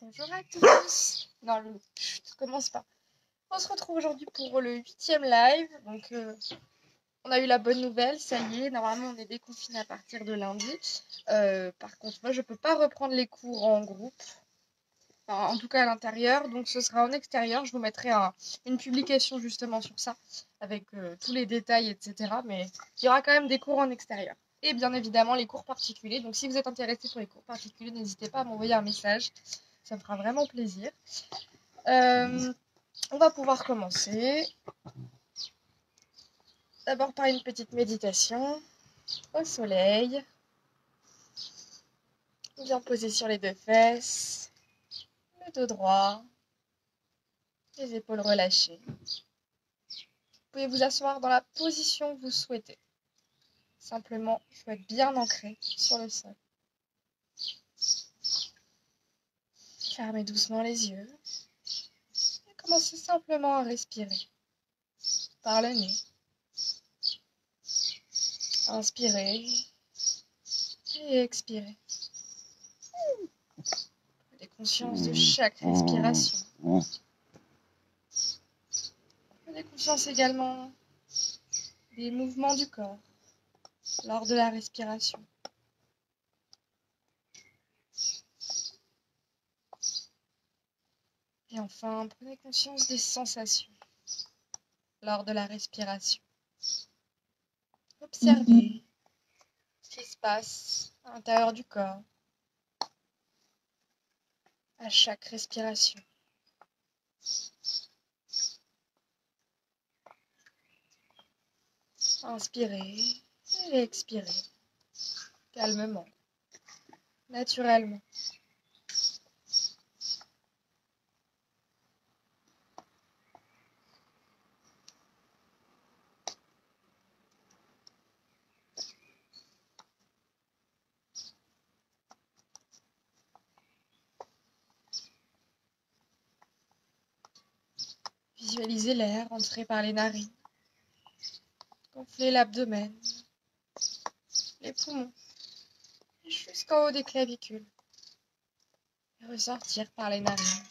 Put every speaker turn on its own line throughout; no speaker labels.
Bonjour à tous. Non, commence pas. On se retrouve aujourd'hui pour le 8e live. Donc, on a eu la bonne nouvelle, ça y est. Normalement, on est déconfiné à partir de lundi. Par contre, moi, je peux pas reprendre les cours en groupe. Enfin, en tout cas à l'intérieur. Donc, ce sera en extérieur. Je vous mettrai une publication justement sur ça, avec tous les détails, etc. Mais il y aura quand même des cours en extérieur. Et bien évidemment, les cours particuliers. Donc, si vous êtes intéressé pour les cours particuliers, n'hésitez pas à m'envoyer un message. Ça me fera vraiment plaisir. On va pouvoir commencer. D'abord par une petite méditation au soleil. Bien posé sur les deux fesses. Le dos droit. Les épaules relâchées. Vous pouvez vous asseoir dans la position que vous souhaitez. Simplement, il faut être bien ancré sur le sol. Fermez doucement les yeux. Et commencez simplement à respirer. Par le nez. Inspirez. Et expirez. Prenez conscience de chaque respiration. Prenez conscience également des mouvements du corps lors de la respiration. Et enfin, prenez conscience des sensations lors de la respiration. Observez ce qui se passe à l'intérieur du corps à chaque respiration. Inspirez et expirez calmement, naturellement. Visualisez l'air entrer par les narines, gonfler l'abdomen, les poumons, jusqu'en haut des clavicules, et ressortir par les narines.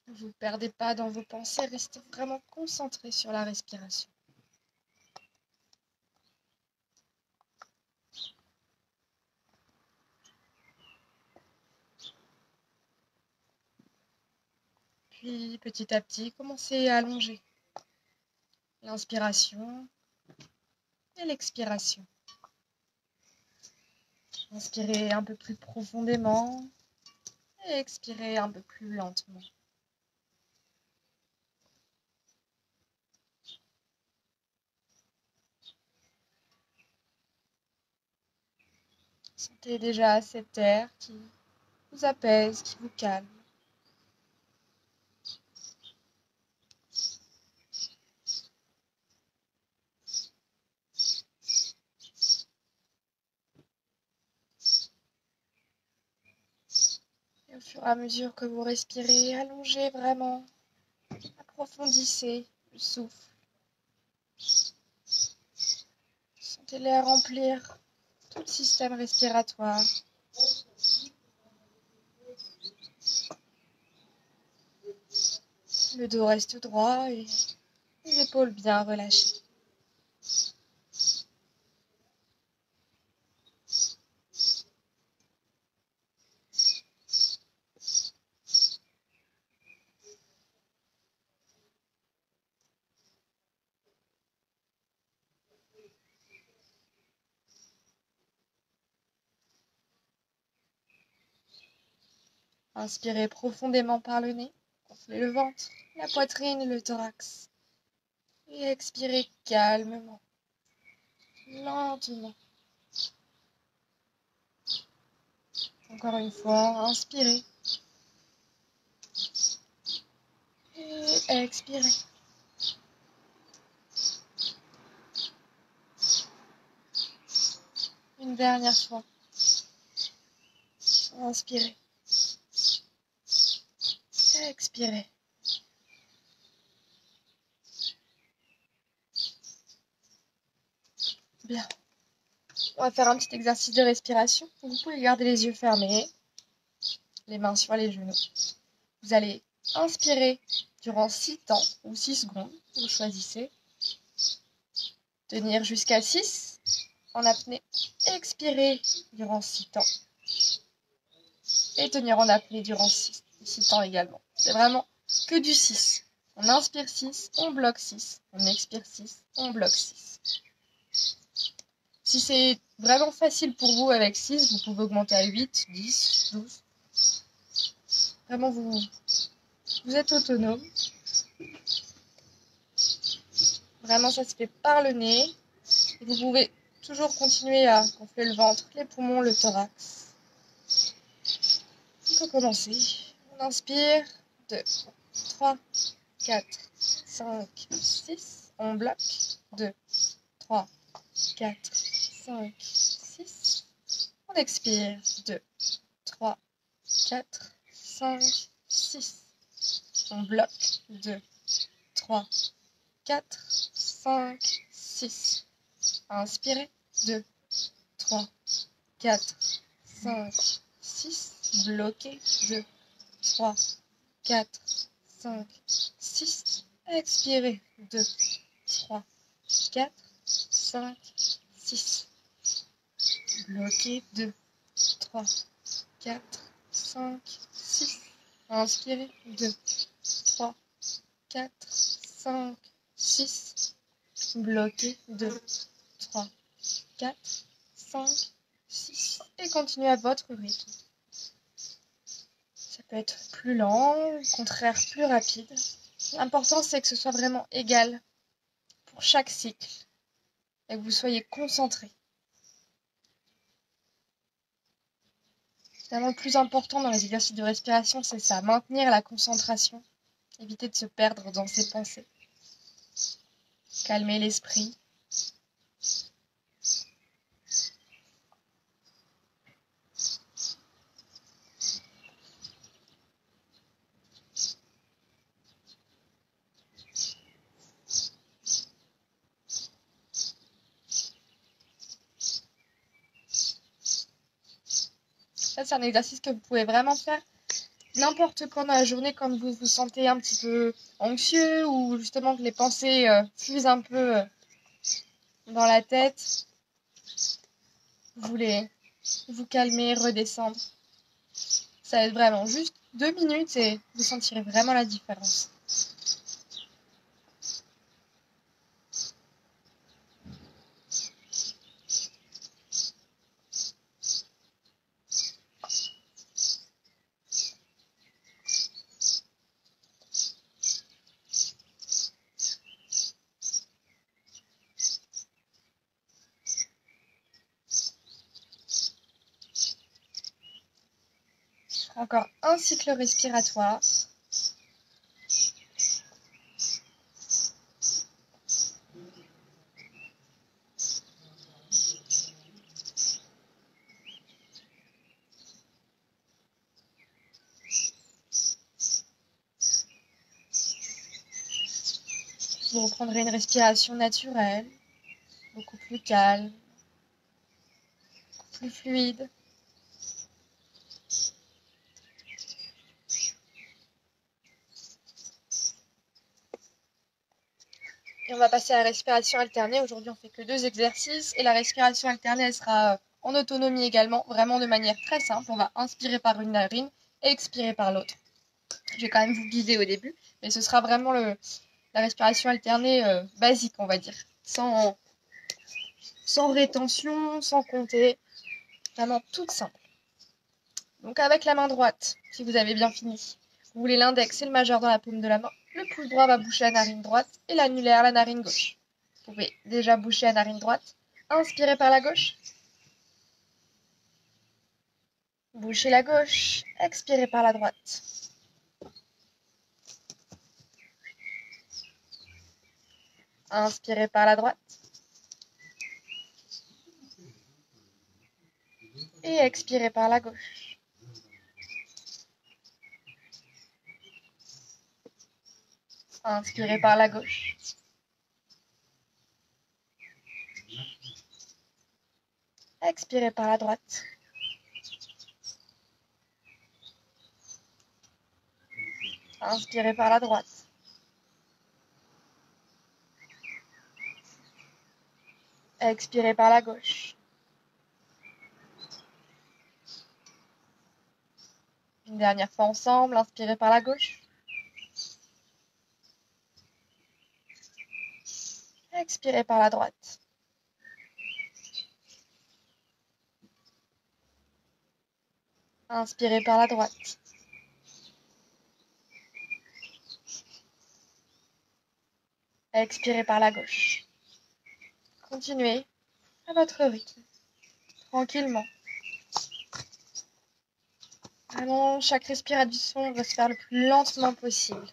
Ne vous perdez pas dans vos pensées, restez vraiment concentré sur la respiration. Puis petit à petit, commencez à allonger l'inspiration et l'expiration. Inspirez un peu plus profondément et expirez un peu plus lentement. Sentez déjà cet air qui vous apaise, qui vous calme. Et au fur et à mesure que vous respirez, allongez vraiment, approfondissez le souffle. Sentez l'air remplir tout le système respiratoire. Le dos reste droit et les épaules bien relâchées. Inspirez profondément par le nez, gonflez le ventre, la poitrine et le thorax. Et expirez calmement, lentement. Encore une fois, inspirez. Et expirez. Une dernière fois. Inspirez. Expirez. Bien. On va faire un petit exercice de respiration. Vous pouvez garder les yeux fermés, les mains sur les genoux. Vous allez inspirer durant 6 temps ou 6 secondes, vous choisissez. Tenir jusqu'à 6 en apnée. Expirer durant 6 temps. Et tenir en apnée durant 6 temps également. C'est vraiment que du 6. On inspire 6, on bloque 6. On expire 6, on bloque 6. Si c'est vraiment facile pour vous avec 6, vous pouvez augmenter à 8, 10, 12. Vraiment, vous êtes autonome. Vraiment, ça se fait par le nez. Et vous pouvez toujours continuer à gonfler le ventre, les poumons, le thorax. On peut commencer. On inspire. 2, 3, 4, 5, 6. On bloque. 2, 3, 4, 5, 6. On expire. 2, 3, 4, 5, 6. On bloque. 2, 3, 4, 5, 6. Inspirez. 2, 3, 4, 5, 6. Bloquez. 2, 3, 4, 5, 6. Expirez. 2, 3, 4, 5, 6. Bloquez. 2, 3, 4, 5, 6. Inspirez. 2, 3, 4, 5, 6. Bloquez. 2, 3, 4, 5, 6. Et continuez à votre rythme. Ça peut être plus lent, au contraire plus rapide. L'important, c'est que ce soit vraiment égal pour chaque cycle et que vous soyez concentré. Finalement, le plus important dans les exercices de respiration, c'est ça, maintenir la concentration, éviter de se perdre dans ses pensées, calmer l'esprit. Ça, c'est un exercice que vous pouvez vraiment faire n'importe quand dans la journée quand vous vous sentez un petit peu anxieux ou justement que les pensées fusent un peu dans la tête. Vous voulez vous calmer, redescendre. Ça aide vraiment. Juste 2 minutes et vous sentirez vraiment la différence. Encore un cycle respiratoire. Vous reprendrez une respiration naturelle, beaucoup plus calme, beaucoup plus fluide. Et on va passer à la respiration alternée. Aujourd'hui, on fait que 2 exercices. Et la respiration alternée, elle sera en autonomie également, vraiment de manière très simple. On va inspirer par une narine et expirer par l'autre. Je vais quand même vous guider au début. Mais ce sera vraiment la respiration alternée basique, on va dire. Sans rétention, sans compter. Vraiment toute simple. Donc avec la main droite, si vous avez bien fini, vous voulez l'index et le majeur dans la paume de la main. Le pouce droit va boucher la narine droite et l'annulaire la narine gauche. Vous pouvez déjà boucher la narine droite. Inspirez par la gauche. Bouchez la gauche. Expirez par la droite. Inspirez par la droite. Et expirez par la gauche. Inspirez par la gauche. Expirez par la droite. Inspirez par la droite. Expirez par la gauche. Une dernière fois ensemble, inspirez par la gauche. Expirez par la droite. Inspirez par la droite. Expirez par la gauche. Continuez à votre rythme, tranquillement. Vraiment, chaque respiration va se faire le plus lentement possible.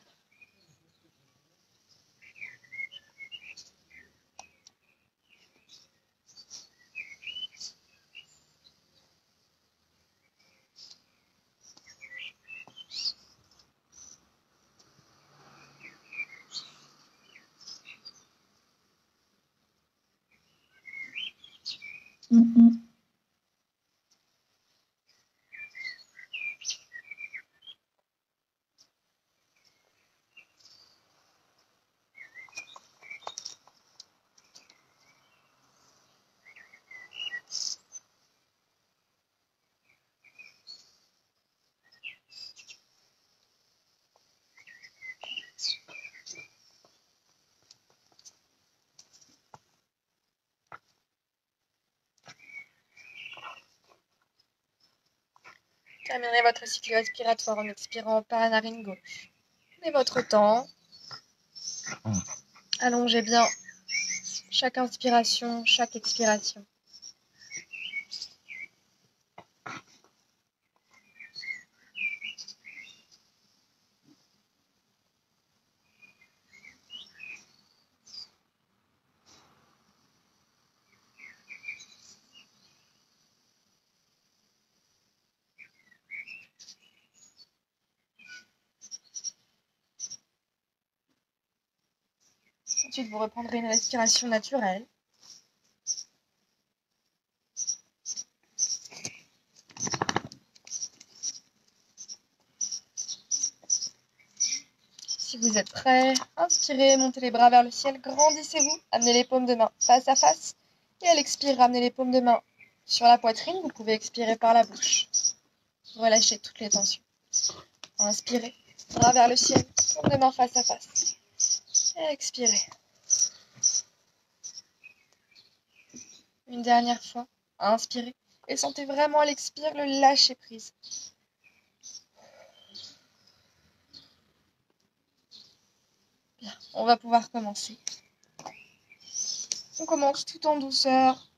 Terminerez votre cycle respiratoire en expirant par la narine gauche. Prenez votre temps. Allongez bien chaque inspiration, chaque expiration. Ensuite, vous reprendrez une respiration naturelle. Si vous êtes prêts, inspirez, montez les bras vers le ciel, grandissez-vous, amenez les paumes de main face à face. Et à l'expire, ramenez les paumes de main sur la poitrine. Vous pouvez expirer par la bouche. Relâchez toutes les tensions. Inspirez, bras vers le ciel, paumes de main face à face. Et expirez. Une dernière fois, inspirez. Et sentez vraiment à l'expire le lâcher prise. Bien, on va pouvoir commencer. On commence tout en douceur,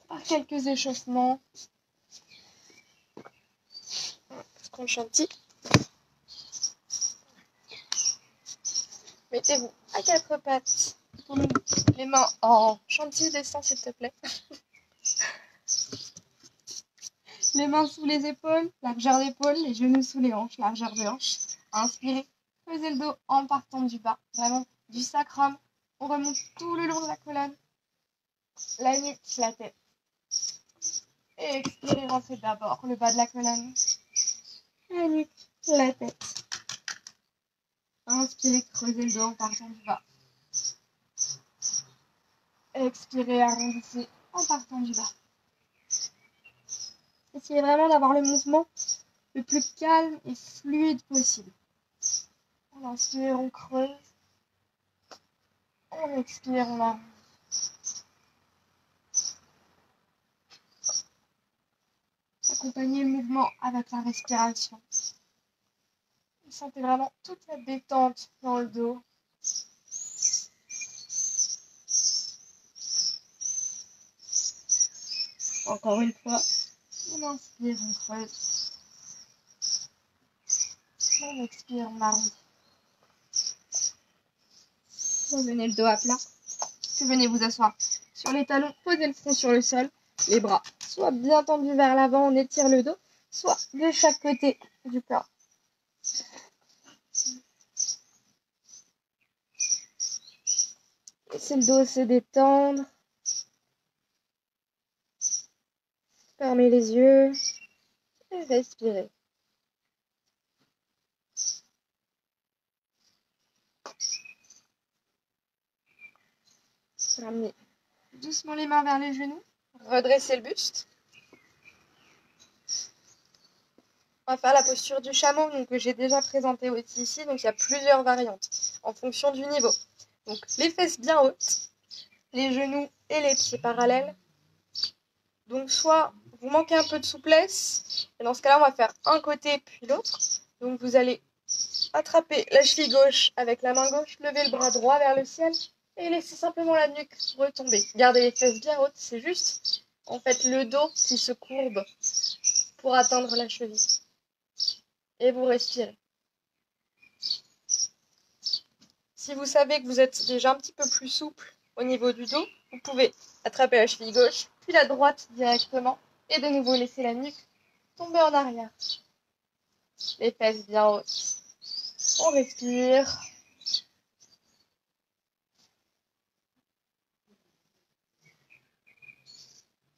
par quelques échauffements. On chantilly. Mettez-vous à quatre pattes. Les mains en chantilly, descends s'il te plaît. Les mains sous les épaules, largeur d'épaule, les genoux sous les hanches, largeur de hanches. Inspirez, creusez le dos en partant du bas, vraiment du sacrum. On remonte tout le long de la colonne, la nuque, la tête. Et expirez, rentrez d'abord le bas de la colonne, la nuque, la tête. Inspirez, creusez le dos en partant du bas. Expirez, arrondissez en partant du bas. Essayez vraiment d'avoir le mouvement le plus calme et fluide possible. On inspire, on creuse. On expire, on arrondit. Accompagnez le mouvement avec la respiration. Vous sentez vraiment toute cette détente dans le dos. Encore une fois, on inspire, on creuse. On expire, on arrondit. Revenez le dos à plat. Puis venez vous asseoir sur les talons, posez le front sur le sol. Les bras soit bien tendus vers l'avant, on étire le dos, soit de chaque côté du corps. Laissez le dos se détendre. Fermez les yeux et respirez. Ramenez doucement les mains vers les genoux. Redressez le buste. On va faire la posture du chameau que j'ai déjà présentée aussi ici. Donc il y a plusieurs variantes en fonction du niveau. Donc les fesses bien hautes, les genoux et les pieds parallèles. Donc soit vous manquez un peu de souplesse, et dans ce cas-là on va faire un côté puis l'autre. Donc vous allez attraper la cheville gauche avec la main gauche, lever le bras droit vers le ciel et laisser simplement la nuque retomber. Gardez les fesses bien hautes, c'est juste en fait le dos qui se courbe pour atteindre la cheville. Et vous respirez. Si vous savez que vous êtes déjà un petit peu plus souple au niveau du dos, vous pouvez attraper la cheville gauche, puis la droite directement, et de nouveau laisser la nuque tomber en arrière. Les fesses bien hautes. On respire.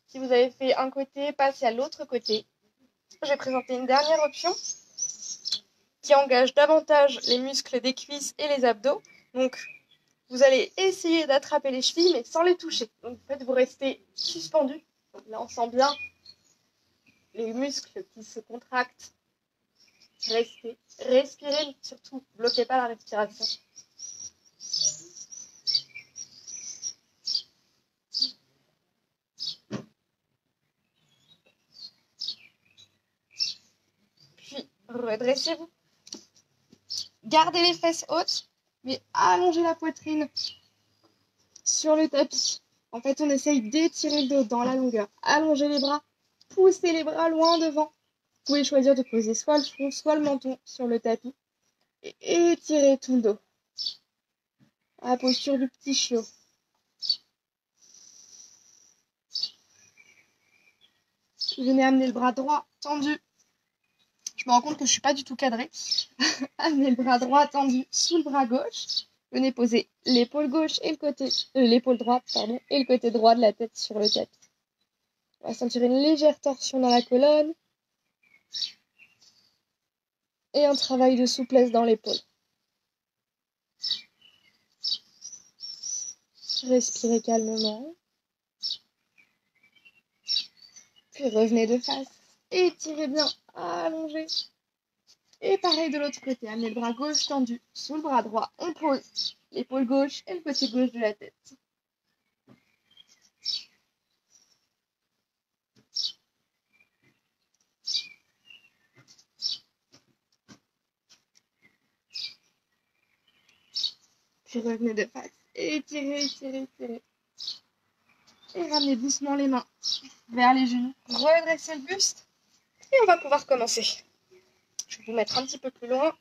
Si vous avez fait un côté, passez à l'autre côté. Je vais présenter une dernière option qui engage davantage les muscles des cuisses et les abdos. Donc, vous allez essayer d'attraper les chevilles, mais sans les toucher. Donc, en fait, vous restez suspendu. Donc, là, on sent bien les muscles qui se contractent. Restez, respirez, surtout, bloquez pas la respiration. Puis, redressez-vous. Gardez les fesses hautes, mais allongez la poitrine sur le tapis. En fait, on essaye d'étirer le dos dans la longueur. Allongez les bras, poussez les bras loin devant. Vous pouvez choisir de poser soit le front, soit le menton sur le tapis. Et étirez tout le dos. À la posture du petit chiot. Venez amener le bras droit tendu. Je me rends compte que je ne suis pas du tout cadrée. Amenez le bras droit tendu sous le bras gauche. Venez poser l'épaule gauche et l'épaule droite, et le côté droit de la tête sur le tapis. On va sentir une légère torsion dans la colonne. Et un travail de souplesse dans l'épaule. Respirez calmement. Puis revenez de face. Étirez bien, allongez. Et pareil de l'autre côté, amenez le bras gauche tendu sous le bras droit. On pose l'épaule gauche et le côté gauche de la tête. Puis revenez de face. Étirez, étirez, étirez. Et ramenez doucement les mains vers les genoux. Redressez le buste. Et on va pouvoir commencer. Je vais vous mettre un petit peu plus loin.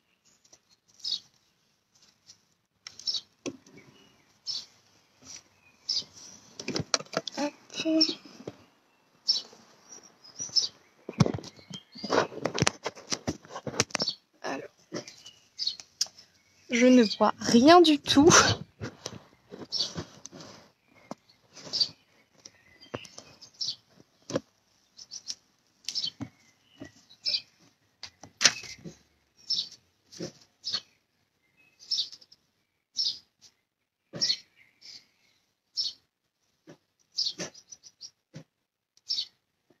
Hop. Alors. Je ne vois rien du tout.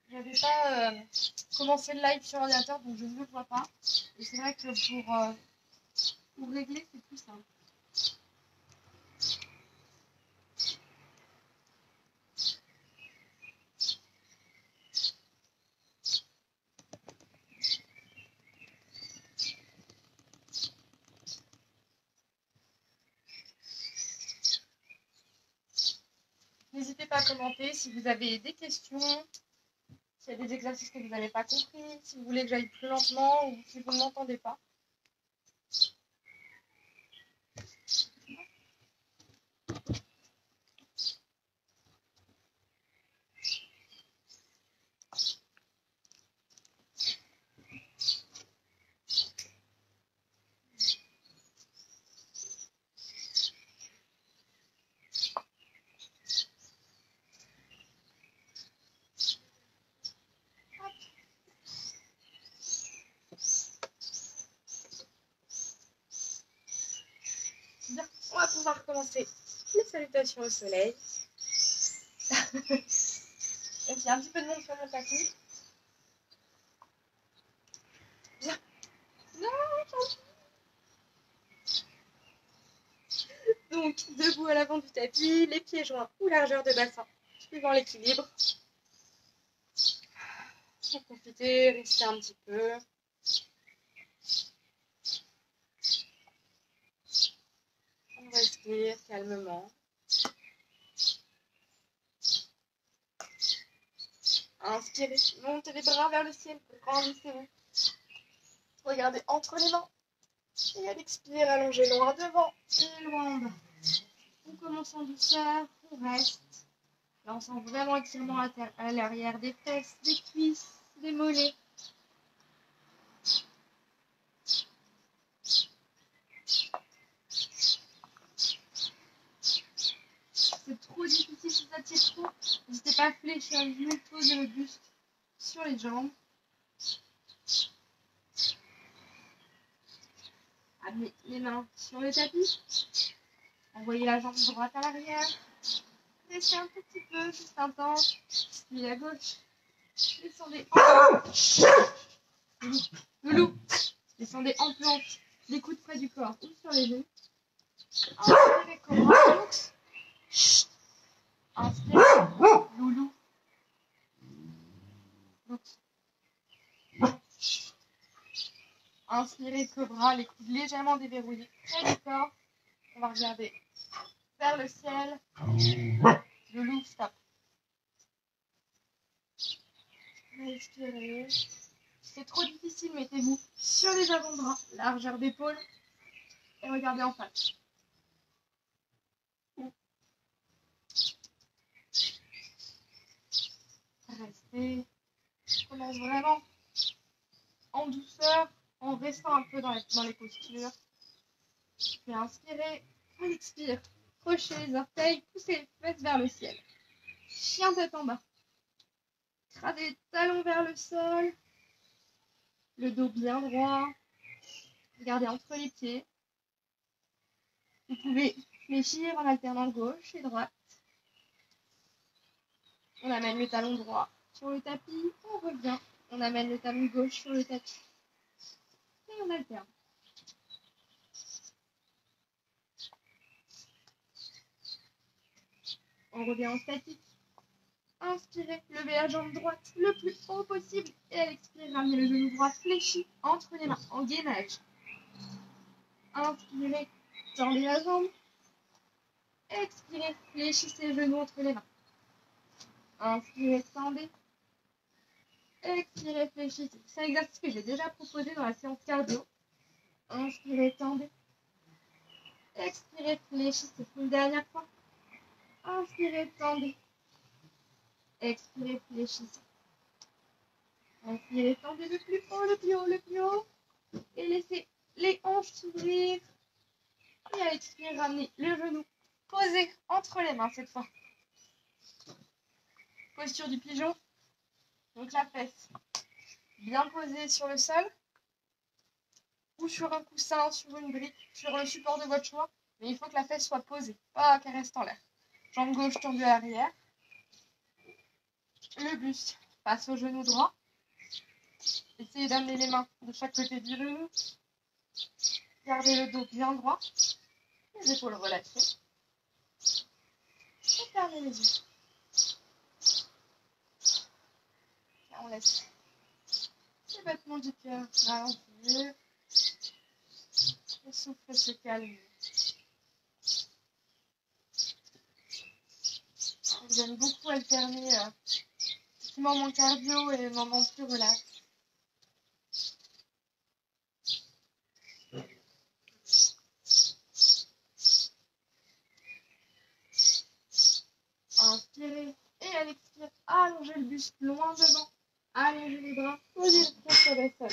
Je n'avais pas commencé le live sur ordinateur, donc je ne le vois pas. Et c'est vrai que pour régler, c'est plus simple. N'hésitez pas à commenter si vous avez des questions, s'il y a des exercices que vous n'avez pas compris, si vous voulez que j'aille plus lentement ou si vous ne m'entendez pas. on va recommencer les salutations au soleil. Donc il y a un petit peu de monde sur mon tapis. Viens. Non, donc debout à l'avant du tapis, les pieds joints ou largeur de bassin, suivant l'équilibre. Pour profiter, rester un petit peu. On respire calmement. Inspirez, montez les bras vers le ciel, grandissez-vous. Regardez entre les mains. Et à l'expire, allongez loin devant et loin en bas. On commence en douceur, on reste. Là, on sent vraiment étirement à l'arrière des fesses, des cuisses, des mollets. C'est trop difficile si ça tire trop. N'hésitez pas à fléchir les genoux, poser le buste sur les jambes. Amenez les mains sur le tapis. Envoyez la jambe droite à l'arrière. Laissez un tout petit peu, juste un temps. Puis à gauche. Descendez en le loup. Descendez en planche. Les coudes près du corps ou sur les genoux. Inspirez, cobra, luxe. Inspirez, loulou. Luxe. Inspirez, cobra, les coudes légèrement déverrouillés près du corps. On va regarder vers le ciel. Le loup, stop. Respirez. C'est trop difficile, mettez-vous sur les avant-bras, largeur d'épaule, et regardez en face. Restez. Je commence vraiment en douceur, en restant un peu dans les postures. Puis inspirez, on expire. Crochez les orteils, poussez les fesses vers le ciel. Chien tête en bas. Crasez les talons vers le sol. Le dos bien droit. Regardez entre les pieds. Vous pouvez fléchir en alternant gauche et droite. On amène le talon droit sur le tapis. On revient. On amène le talon gauche sur le tapis. Et on alterne. On revient en statique. Inspirez, levez la jambe droite le plus haut possible. Et à l'expire, ramenez le genou droit fléchi entre les mains, en gainage. Inspirez, tendez la jambe. Expirez, fléchissez le genou entre les mains. Inspirez, tendez. Expirez, fléchissez. C'est un exercice que j'ai déjà proposé dans la séance cardio. Inspirez, tendez. Expirez, fléchissez. Une dernière fois. Inspirez, tendez. Expirez, fléchissez. Inspirez, tendez le plus haut, le plus haut, le plus haut. Et laissez les hanches s'ouvrir. Et à l'expire, ramenez le genou posé entre les mains cette fois. Posture du pigeon. Donc la fesse bien posée sur le sol. Ou sur un coussin, sur une brique, sur un support de votre choix. Mais il faut que la fesse soit posée, pas qu'elle reste en l'air. Jambe gauche tendue à l'arrière. Le buste passe au genou droit. Essayez d'amener les mains de chaque côté du genou. Gardez le dos bien droit. Les épaules relâchées. Et fermez les yeux. Et on laisse les battements du cœur ralentir. Le souffle se calme. J'aime beaucoup alterner petit moment cardio et moment plus relax. Inspirez et à l'expire, allongez le buste loin devant. Allongez les bras, posez le front sur le sol.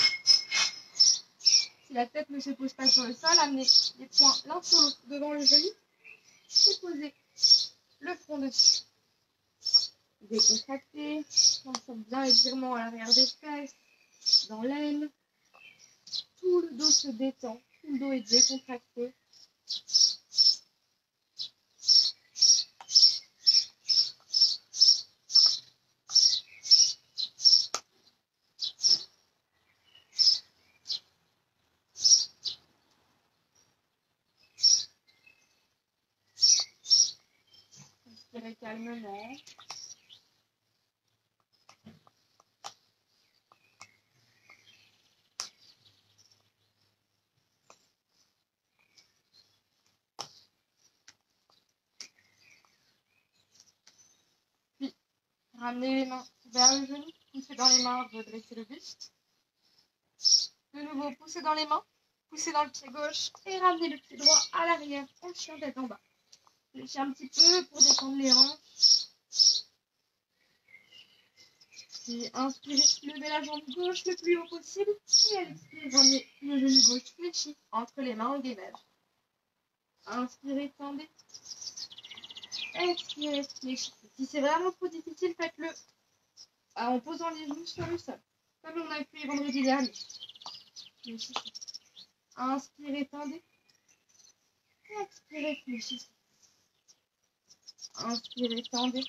Si la tête ne se pose pas sur le sol, amenez les poings l'un sur l'autre devant le genou et posez le front dessus. Décontractez, on sent bien l'étirement à l'arrière des fesses, dans l'aine. Tout le dos se détend, tout le dos est décontracté. étirement. Puis, ramener les mains vers le genou, pousser dans les mains, redresser le buste. De nouveau, pousser dans les mains, pousser dans le pied gauche et ramener le pied droit à l'arrière en chien tête en bas. Lécher un petit peu pour détendre les hanches. Puis inspirez, levez la jambe gauche le plus haut possible. Et à l'expire, ramenez le genou gauche fléchi entre les mains au gainage. Inspirez, tendez. Expirez, fléchissez. Si c'est vraiment trop difficile, faites-le en posant les genoux sur le sol, comme on a fait vendredi dernier. Fléchissez. Inspirez, tendez. Expirez, fléchissez. Inspirez, tendez.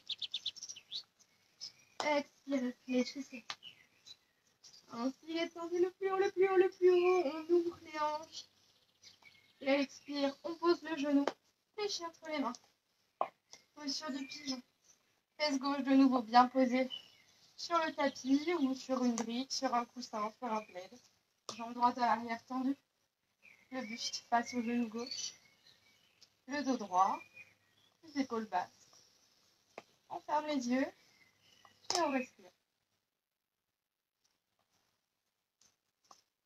Expirez, fléchissez. Inspirez, tendez le plus haut, le plus haut, le plus haut. On ouvre les hanches. Et à l'expire, on pose le genou. Fléchis entre les mains. Posture du pigeon. Fesse gauche de nouveau bien posée sur le tapis ou sur une brique, sur un coussin, sur un plaid. Jambe droite à l'arrière tendue. Le buste face au genou gauche. Le dos droit. Les épaules basses. On ferme les yeux et on respire.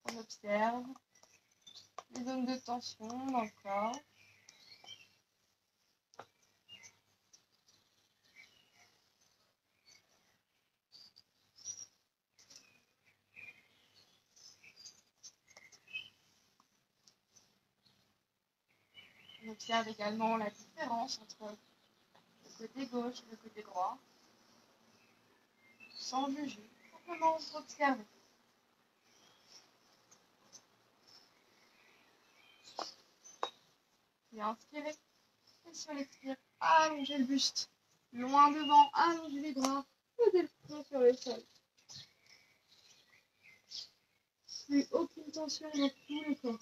On observe les zones de tension dans le corps. On observe également la différence entre le côté gauche et le côté droit, sans juger, simplement observer. Et inspirez, et sur l'expire, allongez le buste, loin devant, allongez les bras, posez le front sur le sol. Plus aucune tension dans tout le corps.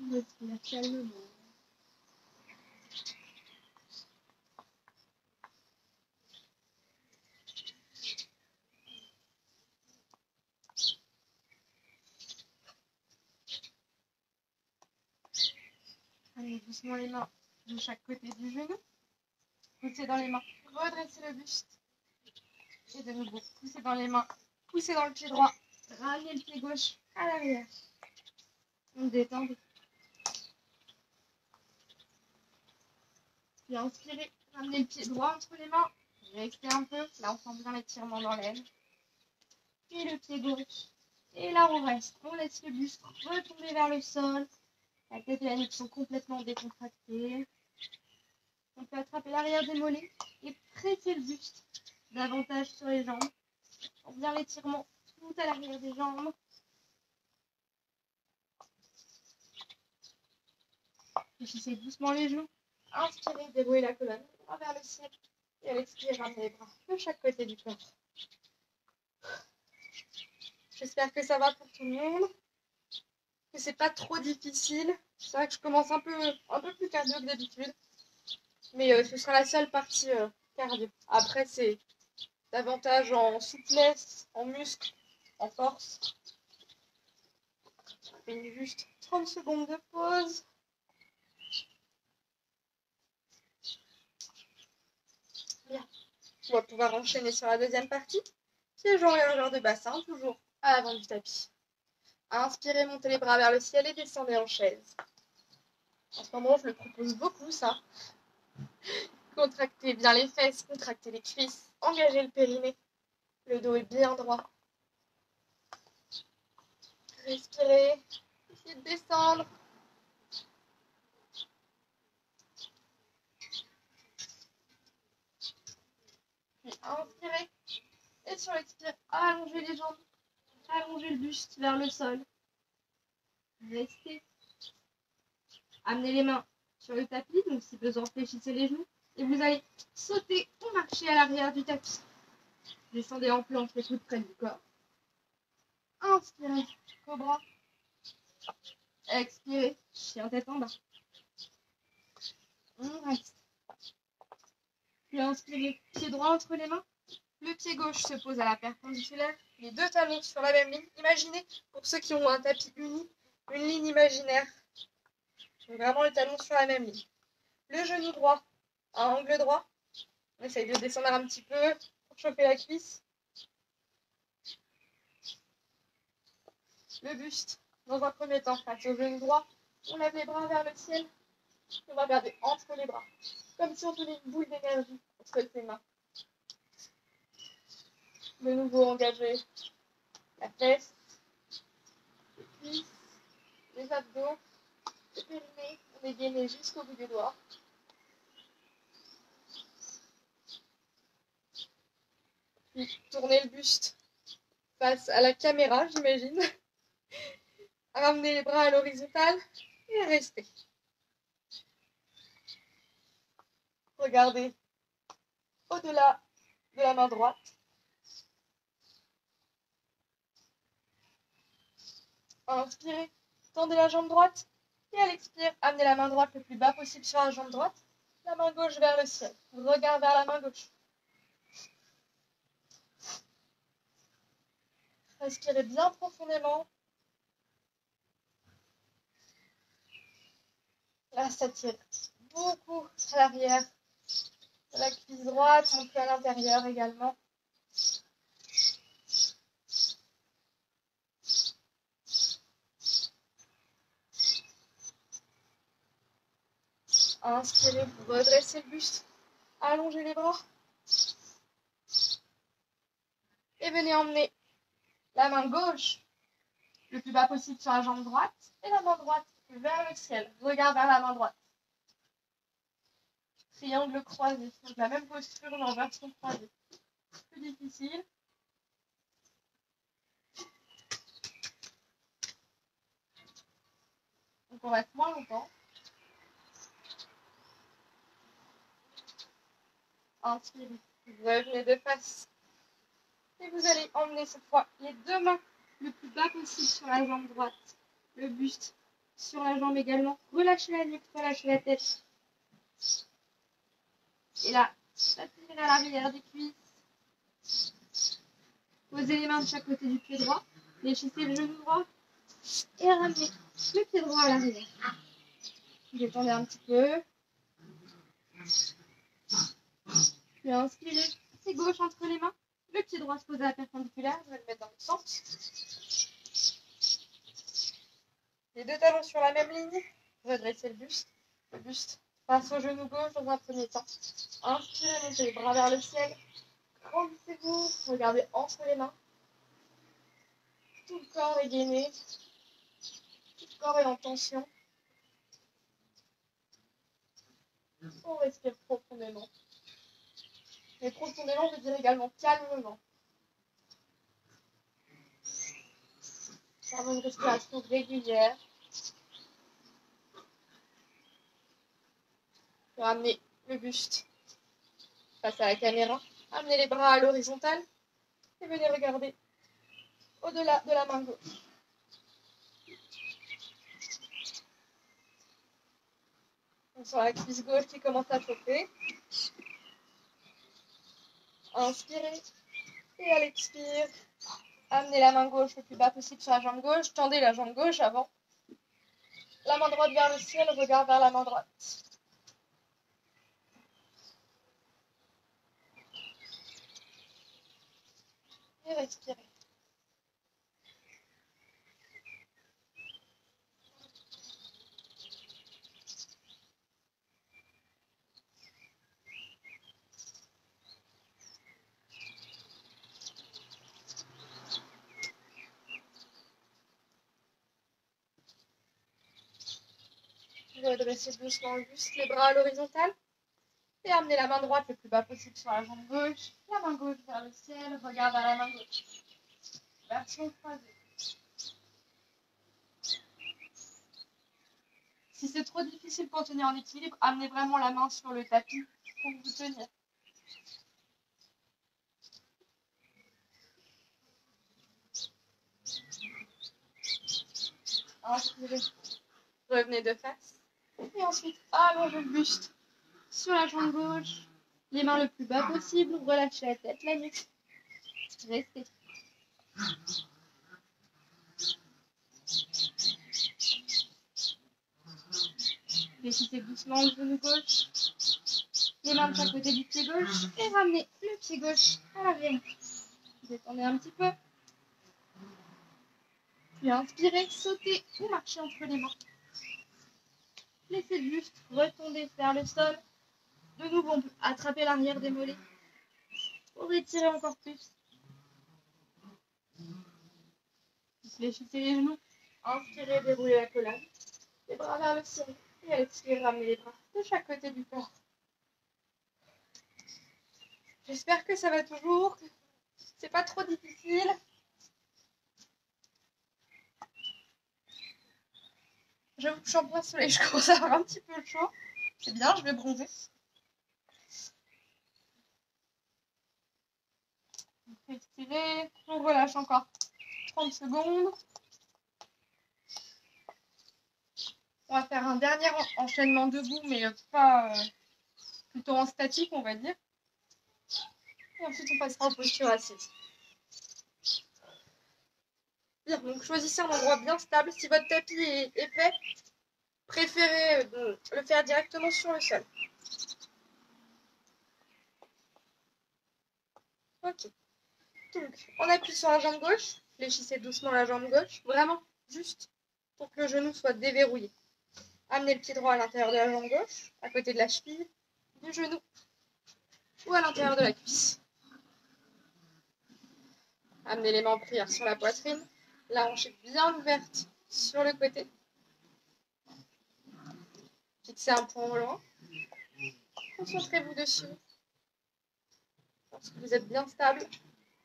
On respire calmement. Allez doucement les mains de chaque côté du genou. Poussez dans les mains, redressez le buste. Et de nouveau, poussez dans les mains, poussez dans le pied droit, ramenez le pied gauche à l'arrière. On détend. Puis inspirez, ramenez le pied droit entre les mains. Restez un peu, là on sent bien l'étirement dans l'aile. Et le pied gauche. Et là on reste, on laisse le buste retomber vers le sol. La tête et la nuque sont complètement décontractées. On peut attraper l'arrière des mollets et presser le buste davantage sur les jambes. On bien l'étirement tout à l'arrière des jambes. Fléchissez doucement les genoux. Inspirez, dérouillez la colonne vers le ciel. Et à l'expire, ramenez les bras de chaque côté du corps. J'espère que ça va pour tout le monde. Que c'est pas trop difficile. C'est vrai que je commence un peu plus cardio que d'habitude. Mais ce sera la seule partie cardio. Après, c'est davantage en souplesse, en muscle, en force. Je fais juste 30 secondes de pause. Bien. On va pouvoir enchaîner sur la deuxième partie. Pieds en largeur de bassin, toujours à l'avant du tapis. Inspirez, montez les bras vers le ciel et descendez en chaise. En ce moment, je le propose beaucoup, ça. Contractez bien les fesses, contractez les cuisses, engagez le périnée. Le dos est bien droit. Respirez, essayez de descendre. Puis inspirez. Et sur l'expire, allongez les jambes. Allongez le buste vers le sol. Restez. Amenez les mains sur le tapis, donc si besoin, fléchissez les genoux. Et vous allez sauter ou marcher à l'arrière du tapis. Descendez en planche, les coudes près du corps. Inspirez, cobra. Expirez, chien tête en bas. On reste. Puis inspirez, pied droit entre les mains. Le pied gauche se pose à la perpendiculaire. Les deux talons sur la même ligne. Imaginez, pour ceux qui ont un tapis uni, une ligne imaginaire. Vraiment le talon sur la même ligne. Le genou droit à angle droit. On essaye de descendre un petit peu pour chauffer la cuisse. Le buste, dans un premier temps, face au genou droit. On lève les bras vers le ciel. On va regarder entre les bras. Comme si on tenait une boule d'énergie entre ses mains. De nouveau engager la fesse, les cuisses, les abdos, le périnée. On est gainé jusqu'au bout des doigts. Puis tournez le buste face à la caméra, j'imagine. Ramenez les bras à l'horizontale et restez. Regardez au-delà de la main droite. Inspirez, tendez la jambe droite. Et à l'expire, amenez la main droite le plus bas possible sur la jambe droite. La main gauche vers le ciel. Regard vers la main gauche. Respirez bien profondément. Là, ça tire beaucoup à l'arrière. La cuisse droite, un peu à l'intérieur également. Inspirez, vous redressez le buste. Allongez les bras. Et venez emmener la main gauche le plus bas possible sur la jambe droite. Et la main droite vers le ciel. Regard vers la main droite. Triangle croisé. Donc la même posture mais en version croisée. Plus difficile. Donc on reste moins longtemps. Inspirez. Revenez de face. Et vous allez emmener cette fois les deux mains le plus bas possible sur la jambe droite. Le buste sur la jambe également. Relâchez la nuque, relâchez la tête. Et là, attirez à l'arrière des cuisses. Posez les mains de chaque côté du pied droit. Fléchissez le genou droit. Et ramenez le pied droit à l'arrière. Détendez un petit peu. Puis inspirez. Pied gauche entre les mains. Le pied droit se pose à la perpendiculaire. Je vais le mettre dans le sens. Les deux talons sur la même ligne. Redressez le buste. Le buste face au genou gauche dans un premier temps. Inspirez, montez les bras vers le ciel. Grandissez-vous. Regardez entre les mains. Tout le corps est gainé. Tout le corps est en tension. On respire profondément. Mais profondément, je dirais également calmement. Faire une respiration régulière. Pour amener le buste face à la caméra. Amenez les bras à l'horizontale. Et venez regarder au-delà de la main gauche. On sent la cuisse gauche qui commence à chauffer. Inspirez. Et à l'expire, amenez la main gauche le plus bas possible sur la jambe gauche. Tendez la jambe gauche avant. La main droite vers le ciel, regard vers la main droite. Et respirez. Redressez doucement le buste, les bras à l'horizontale. Et amenez la main droite le plus bas possible sur la jambe gauche. La main gauche vers le ciel, regard vers la main gauche. Version croisée. Si c'est trop difficile pour tenir en équilibre, amenez vraiment la main sur le tapis pour vous tenir. Inspirez, revenez de face. Et ensuite, allongez le buste sur la jambe gauche. Les mains le plus bas possible, relâchez la tête, la nuque. Restez. Fléchissez doucement le genou gauche. Les mains de chaque côté du pied gauche. Et ramenez le pied gauche à l'arrière. Détendez un petit peu. Puis inspirez, sautez ou marchez entre les mains. Laissez le buste retomber vers le sol. De nouveau, on peut attraper l'arrière des mollets pour étirer encore plus. Fléchissez les genoux. Inspirez, déroulez la colonne. Les bras vers le ciel. Et expirez, ramenez les bras de chaque côté du corps. J'espère que ça va toujours. C'est pas trop difficile. J'avoue que je suis en plein soleil, je commence à avoir un petit peu chaud. C'est bien, je vais bronzer. Respirez, on relâche encore 30 secondes. On va faire un dernier enchaînement debout, mais pas plutôt en statique, on va dire. Et ensuite, on passera en posture assise. Bien, donc choisissez un endroit bien stable. Si votre tapis est épais, préférez le faire directement sur le sol. Ok. Donc, on appuie sur la jambe gauche. Fléchissez doucement la jambe gauche. Vraiment, juste pour que le genou soit déverrouillé. Amenez le pied droit à l'intérieur de la jambe gauche, à côté de la cheville, du genou ou à l'intérieur de la cuisse. Amenez les mains en prière sur la poitrine. La hanche est bien ouverte sur le côté. Fixez un point au loin. Concentrez-vous dessus. Lorsque vous êtes bien stable,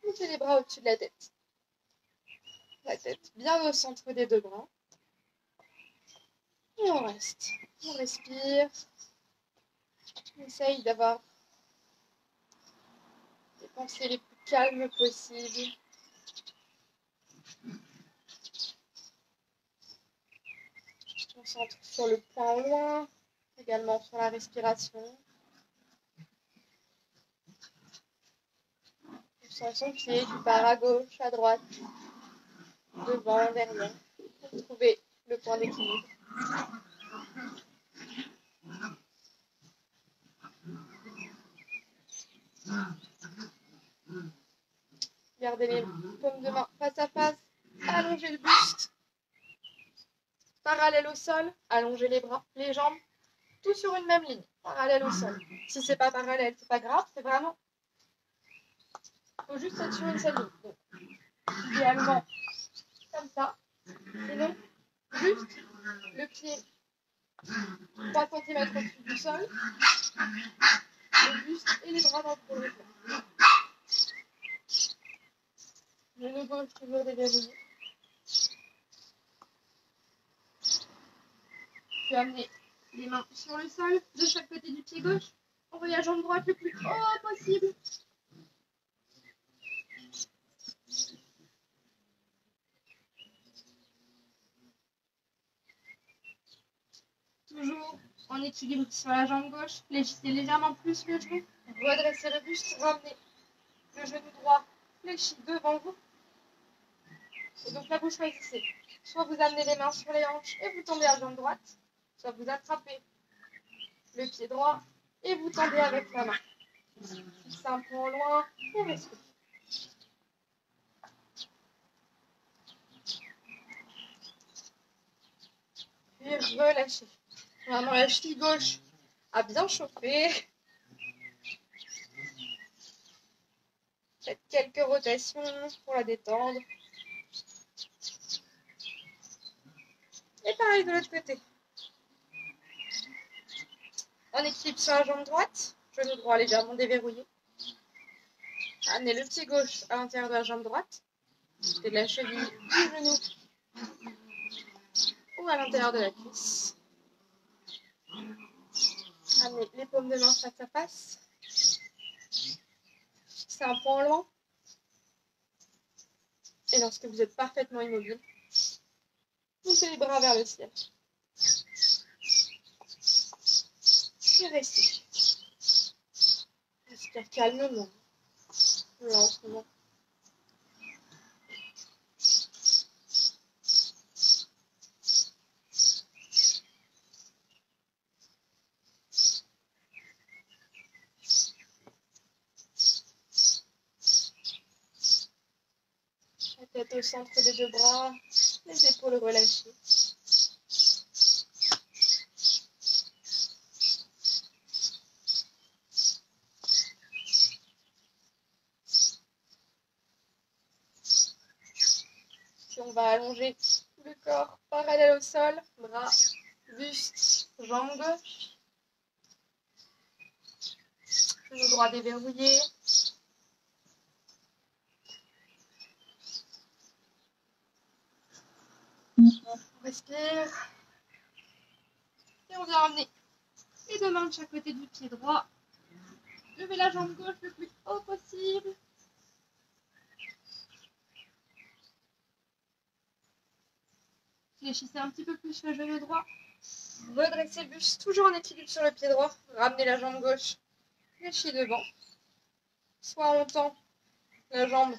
mettez les bras au-dessus de la tête. La tête bien au centre des deux bras. Et on reste. On respire. On essaye d'avoir les pensées les plus calmes possibles. On se concentre sur le point au loin, également sur la respiration. On sent son pied qui part à gauche, à droite, devant, derrière, pour trouver le point d'équilibre. Gardez les paumes de main face à face, allongez le buste, parallèle au sol, allongez les bras, les jambes, tout sur une même ligne, parallèle au sol. Si c'est pas parallèle, c'est pas grave, c'est vraiment, il faut juste être sur une seule ligne. Donc, idéalement, comme ça, sinon, juste le pied 3 cm au-dessus du sol, le buste et les bras dans le prolongement. Genou gauche toujours déverrouillé. Puis amener les mains sur le sol, de chaque côté du pied gauche. Envoyez la jambe droite le plus haut possible. Toujours en équilibre sur la jambe gauche. Fléchissez légèrement plus le genou. Redressez le buste. Ramenez le genou droit fléchi devant vous. Et donc là, vous choisissez. Soit vous amenez les mains sur les hanches et vous tombez à jambe droite. Soit vous attrapez le pied droit et vous tendez avec la main. Fixez un peu au loin et respirez. Puis relâchez. Vraiment la cheville gauche a bien chauffé. Faites quelques rotations pour la détendre. Et pareil de l'autre côté. En équilibre sur la jambe droite, genou droit légèrement déverrouillé. Amenez le pied gauche à l'intérieur de la jambe droite. C'est de la cheville du genou ou à l'intérieur de la cuisse. Amenez les paumes de main face à face. Fixez un point en loin. Et lorsque vous êtes parfaitement immobile, poussez les bras vers le ciel. Et restez. Respire calmement, lentement. La tête au centre des deux bras, les épaules relâchées. Puis on va allonger le corps parallèle au sol, bras, buste, jambe gauche. Genou droit déverrouillé. On respire. Et on vient ramener les deux mains de chaque côté du pied droit. Levez la jambe gauche le plus haut possible. Fléchissez un petit peu plus le genou droit. Redressez le buste, toujours en équilibre sur le pied droit. Ramenez la jambe gauche, fléchis devant. Soit on tend la jambe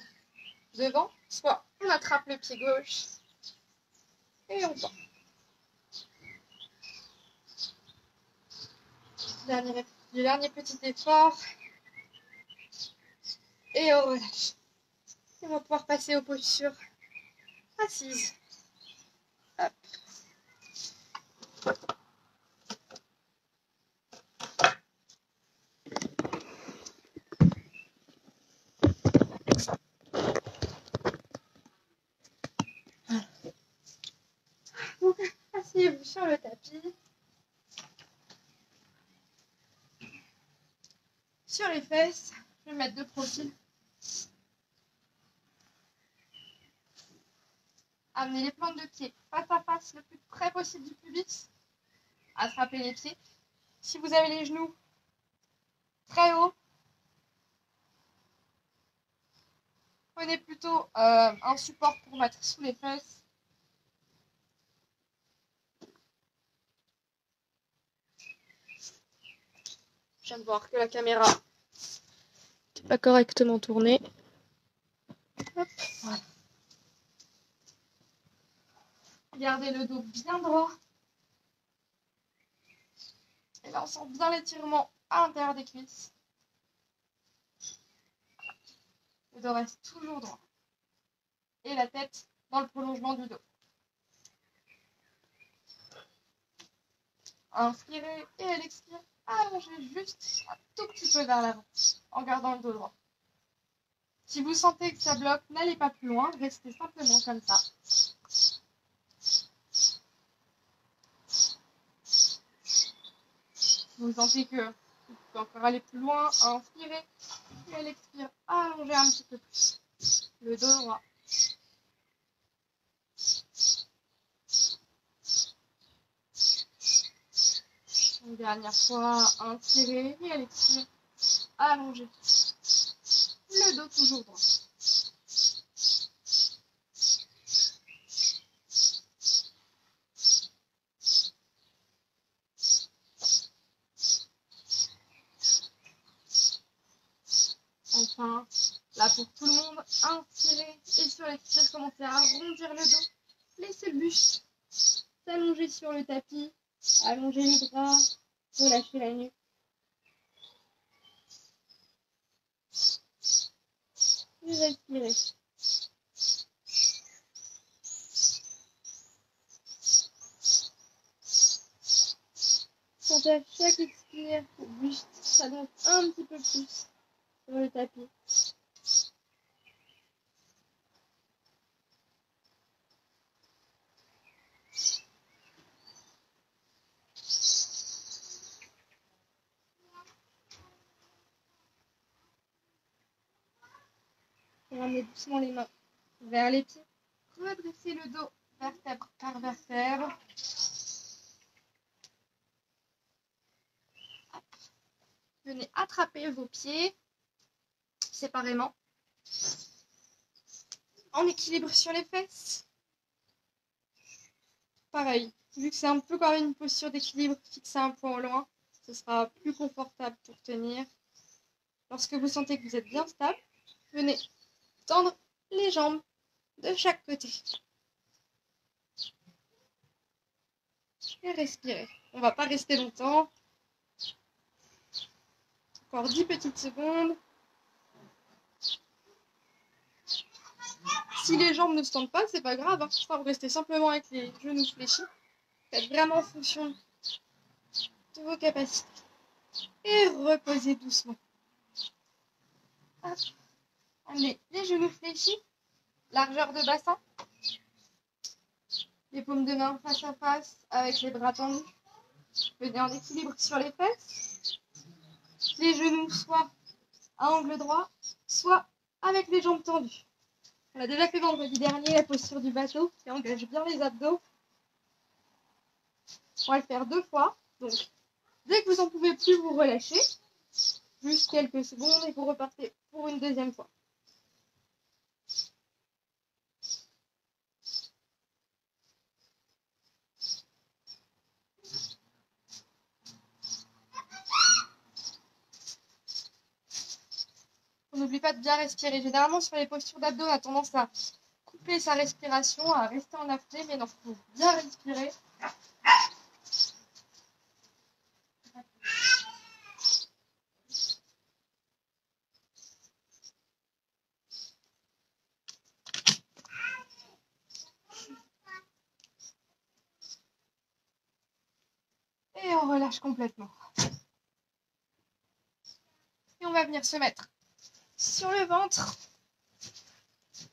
devant, soit on attrape le pied gauche et on tend. Dernier petit effort. Et on relâche. Et on va pouvoir passer aux postures assises. Hop. Donc, asseyez-vous sur le tapis. Sur les fesses, je vais mettre de profil. Amenez les plantes de pied face à face le plus près possible du pubis. Attrapez les pieds. Si vous avez les genoux très hauts, prenez plutôt un support pour mettre sous les fesses. Je viens de voir que la caméra n'est pas correctement tournée. Hop, voilà. Gardez le dos bien droit. Et là, on sent bien l'étirement à l'intérieur des cuisses. Le dos reste toujours droit. Et la tête dans le prolongement du dos. Inspirez et à l'expire, allongez juste un tout petit peu vers l'avant en gardant le dos droit. Si vous sentez que ça bloque, n'allez pas plus loin, restez simplement comme ça. Si vous sentez que vous pouvez encore aller plus loin, inspirez et à l'expire, allongez un petit peu plus le dos droit. Une dernière fois, inspirez et à l'expire, allongez le dos toujours droit. Enfin, là pour tout le monde, inspirez et sur l'expire, commencez à arrondir le dos. Laissez le buste s'allonger sur le tapis, allongez les bras, relâchez la nuque. Et respirez. Sentez à chaque expire, le buste s'allonge un petit peu plus sur le tapis. Ramenez doucement les mains vers les pieds. Redressez le dos vertèbre par vertèbre. venez attraper vos pieds séparément. En équilibre sur les fesses. Pareil, vu que c'est un peu quand même une posture d'équilibre, fixez un point au loin, ce sera plus confortable pour tenir. Lorsque vous sentez que vous êtes bien stable, venez tendre les jambes de chaque côté. Et respirez. On ne va pas rester longtemps. Encore 10 petites secondes. Si les jambes ne se tendent pas, c'est pas grave. Vous restez simplement avec les genoux fléchis. Faites vraiment en fonction de vos capacités. Et reposez doucement. Hop. Amenez les genoux fléchis. Largeur de bassin. Les paumes de main face à face avec les bras tendus. Venez en équilibre sur les fesses. Les genoux soit à angle droit, soit avec les jambes tendues. On a déjà fait vendredi dernier la posture du bateau qui engage bien les abdos. On va le faire 2 fois. Donc, dès que vous en pouvez plus, vous relâchez. Juste quelques secondes et vous repartez pour une deuxième fois. On n'oublie pas de bien respirer. Généralement, sur les postures d'abdos, on a tendance à couper sa respiration, à rester en apnée, mais non, il faut bien respirer. Et on relâche complètement. Et on va venir se mettre sur le ventre.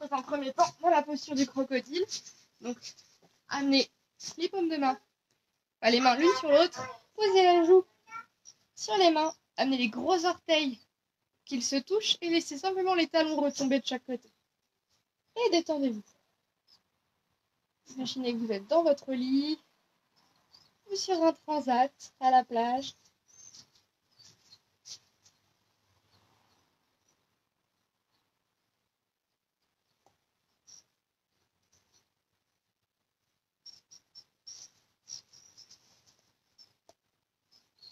Dans un premier temps, dans la posture du crocodile. Donc, amenez les paumes de main, les mains l'une sur l'autre. Posez la joue sur les mains. Amenez les gros orteils qu'ils se touchent et laissez simplement les talons retomber de chaque côté. Et détendez-vous. Imaginez que vous êtes dans votre lit ou sur un transat à la plage.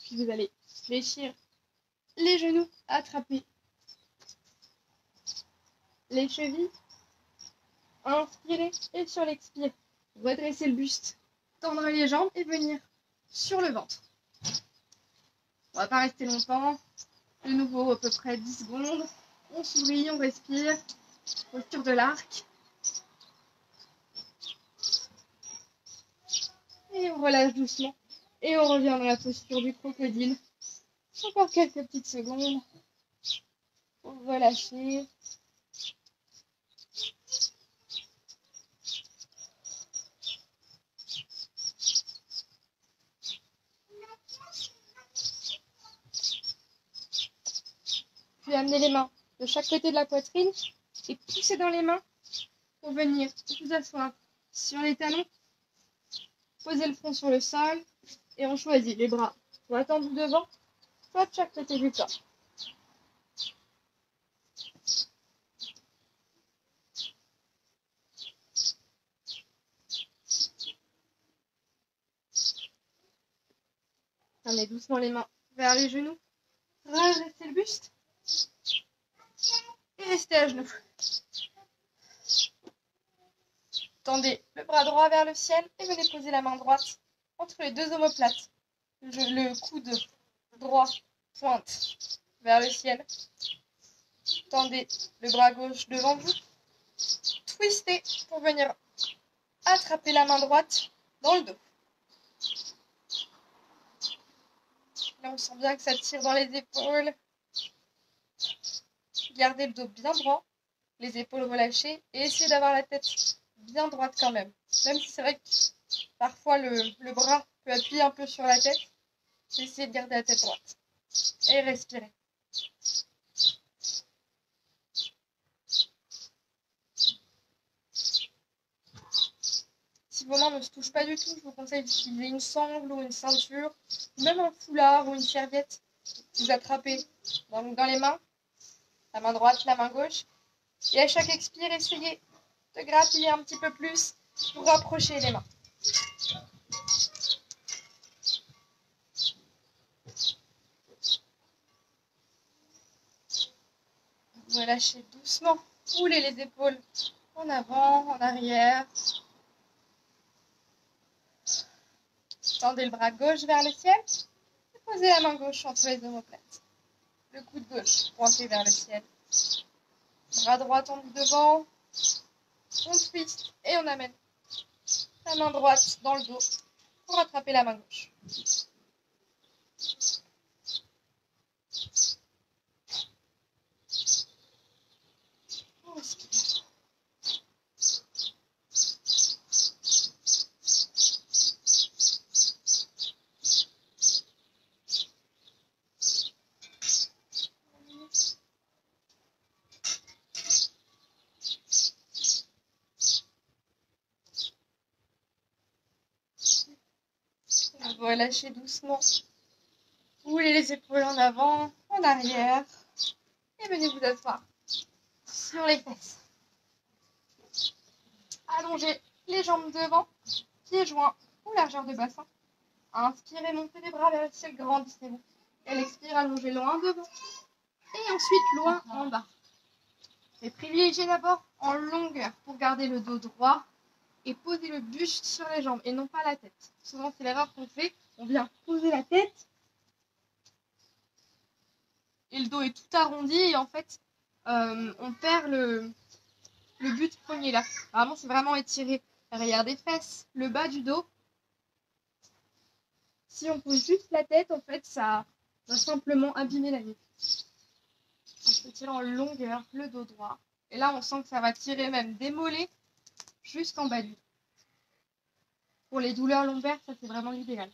Puis vous allez fléchir les genoux, attraper les chevilles, inspirez et sur l'expire, redressez le buste, tendre les jambes et venir sur le ventre. On va pas rester longtemps, de nouveau à peu près 10 secondes, on sourit, on respire, posture de l'arc. Et on relâche doucement et on revient dans la posture du crocodile. Encore quelques petites secondes pour relâcher. Puis amenez les mains de chaque côté de la poitrine et poussez dans les mains pour venir vous asseoir sur les talons. Posez le front sur le sol et on choisit les bras soit tendus devant, soit de chaque côté du corps. Amenez doucement les mains vers les genoux, redressez le buste et restez à genoux. Tendez le bras droit vers le ciel et venez poser la main droite entre les deux omoplates. Le coude droit pointe vers le ciel. Tendez le bras gauche devant vous. Twistez pour venir attraper la main droite dans le dos. Là, on sent bien que ça tire dans les épaules. Gardez le dos bien droit, les épaules relâchées et essayez d'avoir la tête bien droite quand même. Même si c'est vrai que parfois le bras peut appuyer un peu sur la tête, essayez de garder la tête droite. Et respirez. Si vos mains ne se touchent pas du tout, je vous conseille d'utiliser une sangle ou une ceinture, même un foulard ou une serviette. vous attrapez dans les mains, la main droite, la main gauche. Et à chaque expire, essayez de grappiller un petit peu plus pour rapprocher les mains. Vous relâchez doucement. Roulez les épaules en avant, en arrière. Tendez le bras gauche vers le ciel. Et posez la main gauche entre les omoplates. Le coude gauche pointé vers le ciel. Bras droit tendu devant. On twist et on amène la main droite dans le dos pour attraper la main gauche. On respire. Relâchez doucement. Roulez les épaules en avant, en arrière. Et venez vous asseoir sur les fesses. Allongez les jambes devant, pieds joints ou largeur de bassin. Inspirez, montez les bras vers le ciel, grandissez-vous. Et l'expire, allongez loin devant. Et ensuite loin en bas. Et privilégiez d'abord en longueur pour garder le dos droit et poser le buste sur les jambes et non pas la tête. Souvent c'est l'erreur qu'on fait, on vient poser la tête et le dos est tout arrondi et en fait on perd le but premier là. Vraiment c'est vraiment étirer l'arrière des fesses, le bas du dos. Si on pose juste la tête en fait ça va simplement abîmer la nuque. On peut tirer en longueur le dos droit et là on sent que ça va tirer même des mollets jusqu'en bas du dos. Pour les douleurs lombaires, ça c'est vraiment l'idéal.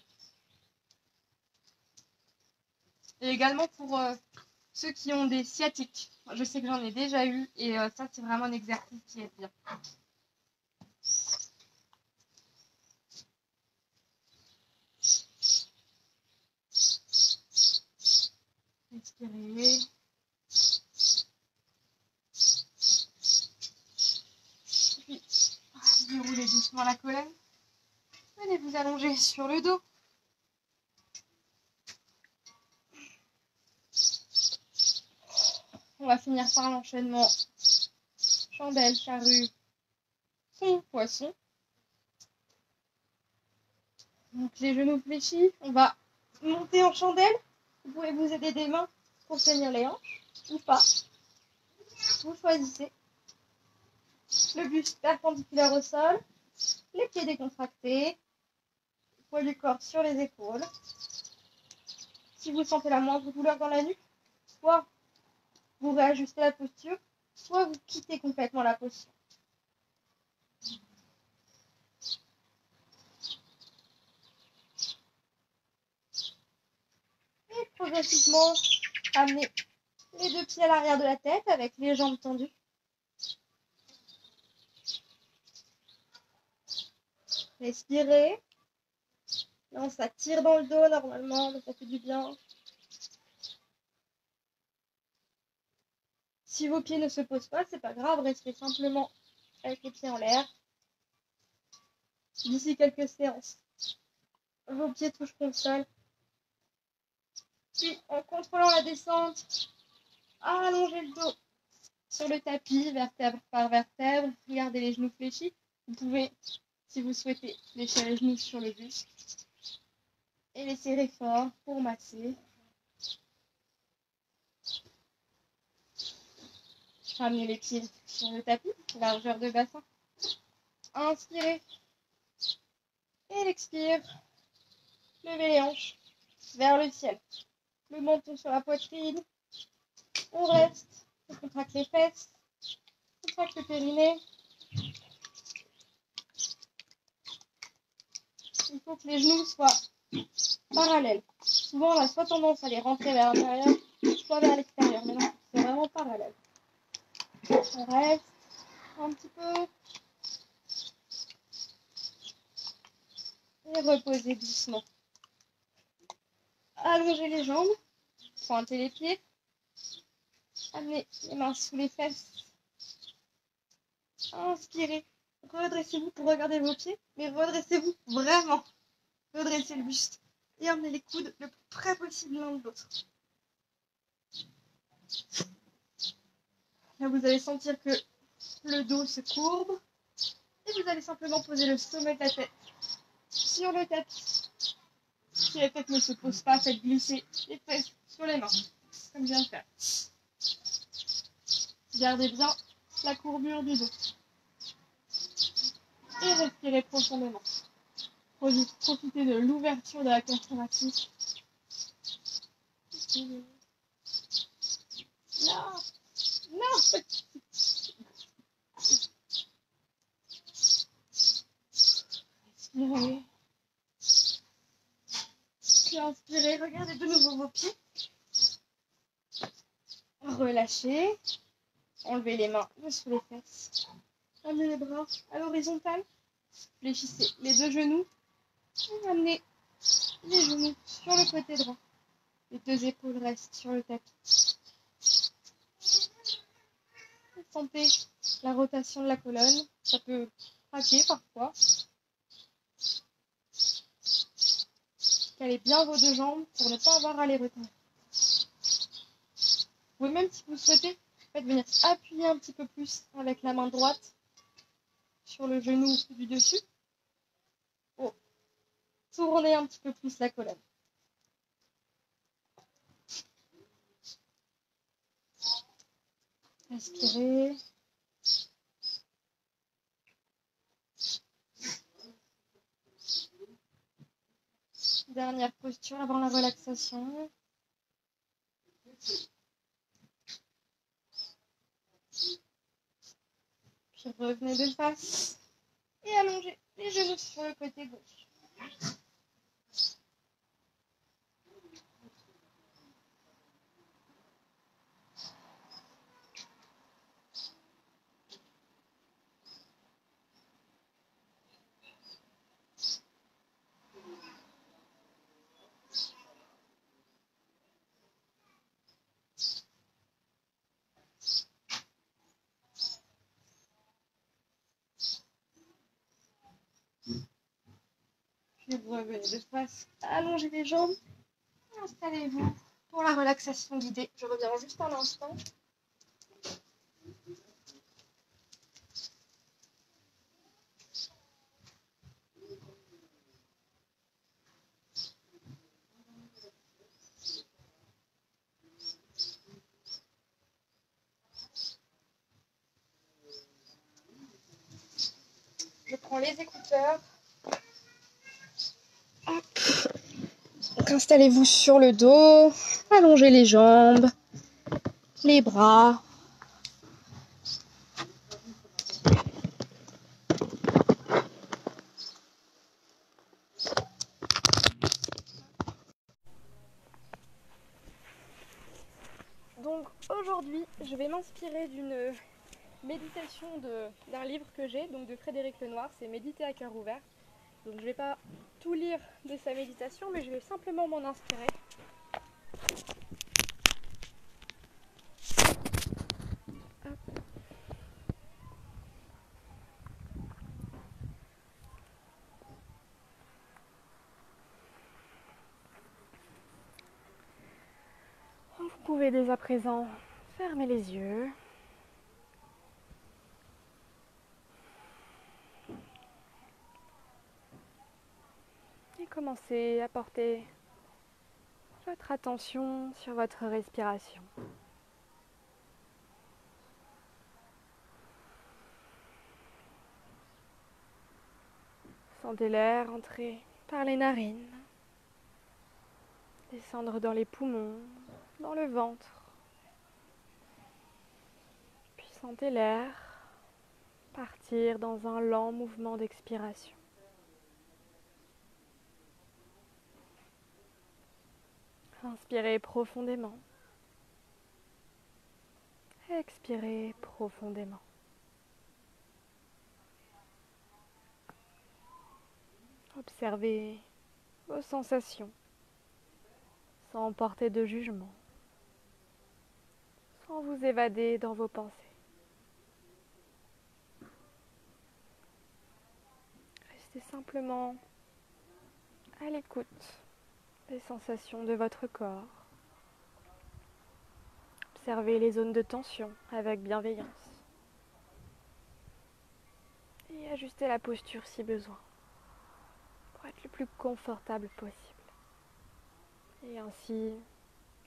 Et également pour ceux qui ont des sciatiques. Moi, je sais que j'en ai déjà eu et ça c'est vraiment un exercice qui est bien. Respirez. Puis déroulez doucement la colonne. Venez vous allonger sur le dos. On va finir par l'enchaînement chandelle, charrue, fond, poisson. Donc les genoux fléchis, on va monter en chandelle. Vous pouvez vous aider des mains pour tenir les hanches ou pas. Vous choisissez. Le buste perpendiculaire au sol, les pieds décontractés, le poids du corps sur les épaules. Si vous sentez la moindre douleur dans la nuque, soit vous réajustez la posture, soit vous quittez complètement la posture. Et progressivement, amenez les deux pieds à l'arrière de la tête avec les jambes tendues. Respirez. Là, ça tire dans le dos normalement, mais ça fait du bien. Si vos pieds ne se posent pas, c'est pas grave, restez simplement avec les pieds en l'air. D'ici quelques séances, vos pieds toucheront le sol. Puis, en contrôlant la descente, allongez le dos sur le tapis, vertèbre par vertèbre. Regardez les genoux fléchis. Vous pouvez, si vous souhaitez, lécher les genoux sur le buste. Et les serrer fort pour masser. Ramenez les pieds sur le tapis, largeur de bassin. Inspirez. Et l'expire. Levez les hanches vers le ciel. Le menton sur la poitrine. On reste. On contracte les fesses. On contracte le périnée. Il faut que les genoux soient parallèles. Souvent, on a soit tendance à les rentrer vers l'intérieur, soit vers l'extérieur. Mais non, c'est vraiment parallèle. On reste un petit peu. Et reposez doucement. Allongez les jambes. Pointez les pieds. Amenez les mains sous les fesses. Inspirez. Redressez-vous pour regarder vos pieds, mais redressez-vous vraiment. Redressez le buste et emmenez les coudes le plus près possible l'un de l'autre. Là, vous allez sentir que le dos se courbe et vous allez simplement poser le sommet de la tête sur le tapis. Si la tête ne se pose pas, faites glisser les fesses sur les mains, comme je viens de faire. Gardez bien la courbure du dos. Et respirez profondément. Profitez de l'ouverture de la cage thoracique. Non, non. Respirez. Puis inspirez, regardez de nouveau vos pieds. Relâchez. Enlevez les mains sous les fesses. Amenez les bras à l'horizontale. Fléchissez les deux genoux. Et amenez les genoux sur le côté droit. Les deux épaules restent sur le tapis. Sentez la rotation de la colonne. Ça peut craquer parfois. Calez bien vos deux jambes pour ne pas avoir à les retenir. Vous pouvez même, si vous souhaitez, venir appuyer un petit peu plus avec la main droite sur le genou du dessus. Oh. Tournez un petit peu plus la colonne. Inspirez. Dernière posture avant la relaxation. Puis revenez de face et allongez les genoux sur le côté gauche. Puis vous revenez de face, allongez les jambes, installez-vous pour la relaxation guidée. Je reviens juste un instant. Je prends les écouteurs. Hop. Donc installez-vous sur le dos, allongez les jambes, les bras. Donc aujourd'hui, je vais m'inspirer d'une méditation d'un livre que j'ai, donc de Frédéric Lenoir, c'est Méditer à cœur ouvert. Donc je ne vais pas tout lire de sa méditation, mais je vais simplement m'en inspirer. Hop. Vous pouvez dès à présent fermer les yeux. Et commencez à porter votre attention sur votre respiration. Sentez l'air entrer par les narines, descendre dans les poumons, dans le ventre. Puis sentez l'air partir dans un lent mouvement d'expiration. Inspirez profondément. Expirez profondément. Observez vos sensations sans porter de jugement. sans vous évader dans vos pensées. Restez simplement à l'écoute des sensations de votre corps. Observez les zones de tension avec bienveillance. Et ajustez la posture si besoin, pour être le plus confortable possible. Et ainsi,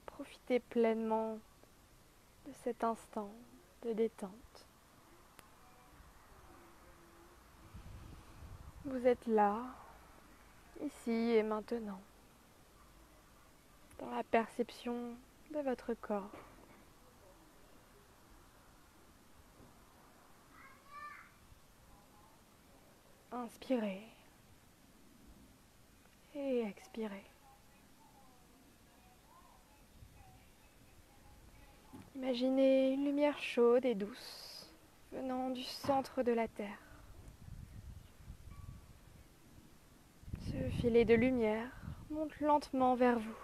profitez pleinement de cet instant de détente. Vous êtes là, ici et maintenant, dans la perception de votre corps. Inspirez et expirez. Imaginez une lumière chaude et douce venant du centre de la Terre. Ce filet de lumière monte lentement vers vous.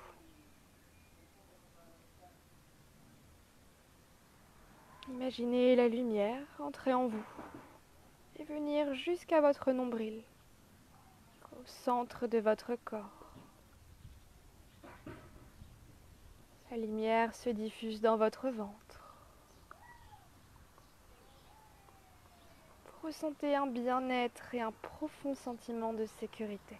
Imaginez la lumière entrer en vous et venir jusqu'à votre nombril, au centre de votre corps. La lumière se diffuse dans votre ventre. Vous ressentez un bien-être et un profond sentiment de sécurité.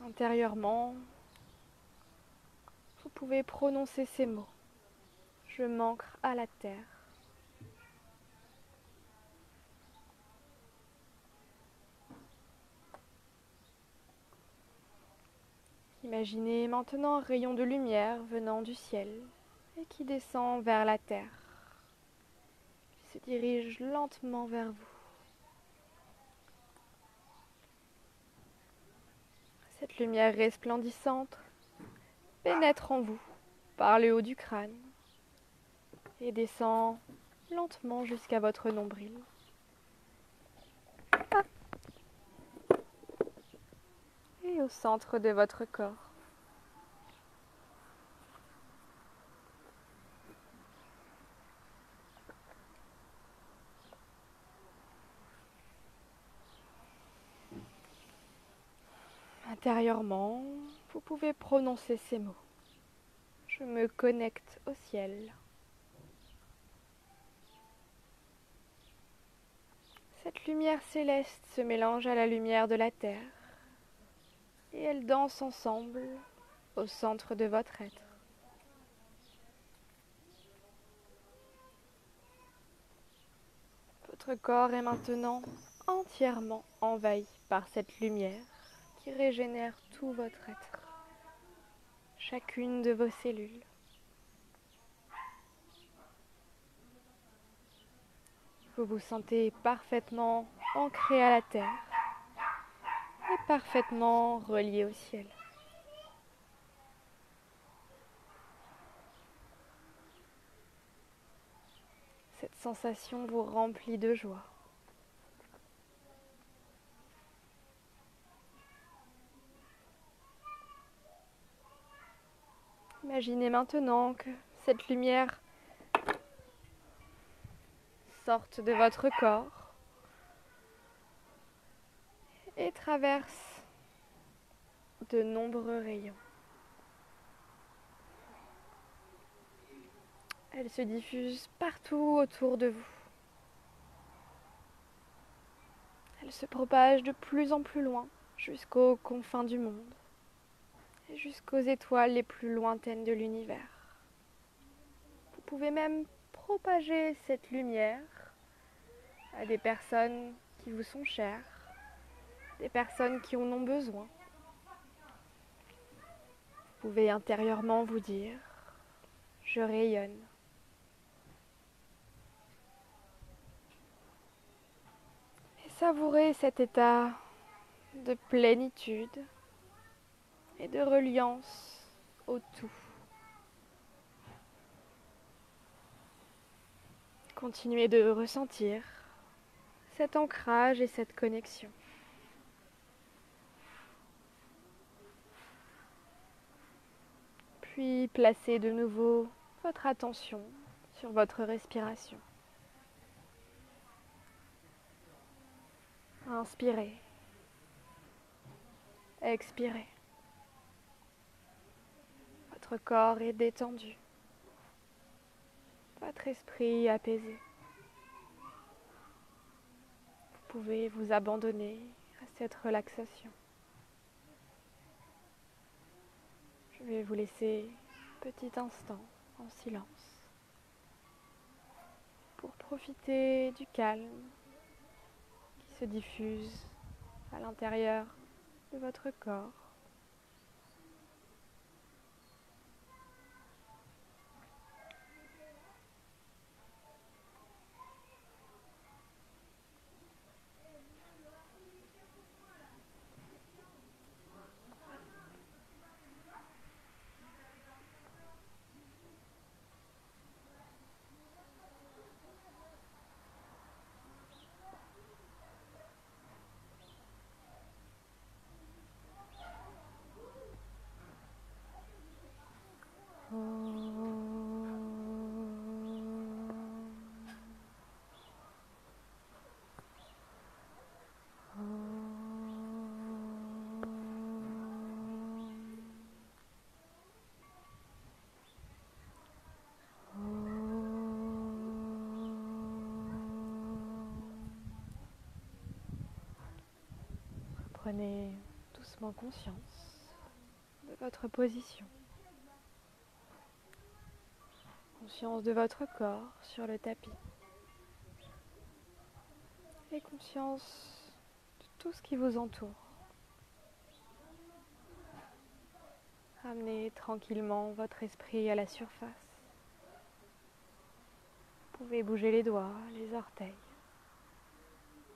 Intérieurement, vous pouvez prononcer ces mots. Je m'ancre à la terre. Imaginez maintenant un rayon de lumière venant du ciel et qui descend vers la terre. Il se dirige lentement vers vous. Cette lumière resplendissante pénètre en vous par le haut du crâne et descend lentement jusqu'à votre nombril. Et au centre de votre corps. Intérieurement, vous pouvez prononcer ces mots. Je me connecte au ciel. Cette lumière céleste se mélange à la lumière de la terre et elles dansent ensemble au centre de votre être. Votre corps est maintenant entièrement envahi par cette lumière qui régénère tout votre être, chacune de vos cellules. Vous vous sentez parfaitement ancré à la terre et parfaitement relié au ciel. Cette sensation vous remplit de joie. Imaginez maintenant que cette lumière sorte de votre corps et traverse de nombreux rayons. Elle se diffuse partout autour de vous. Elle se propage de plus en plus loin jusqu'aux confins du monde et jusqu'aux étoiles les plus lointaines de l'univers. Vous pouvez même propager cette lumière à des personnes qui vous sont chères, des personnes qui en ont besoin. Vous pouvez intérieurement vous dire « Je rayonne ». Et savourer cet état de plénitude et de reliance au tout. Continuez de ressentir cet ancrage et cette connexion. Puis placez de nouveau votre attention sur votre respiration. Inspirez. Expirez. Votre corps est détendu. Votre esprit apaisé. Vous pouvez vous abandonner à cette relaxation. Je vais vous laisser un petit instant en silence pour profiter du calme qui se diffuse à l'intérieur de votre corps. Prenez doucement conscience de votre position, conscience de votre corps sur le tapis et conscience de tout ce qui vous entoure. Ramenez tranquillement votre esprit à la surface. Vous pouvez bouger les doigts, les orteils,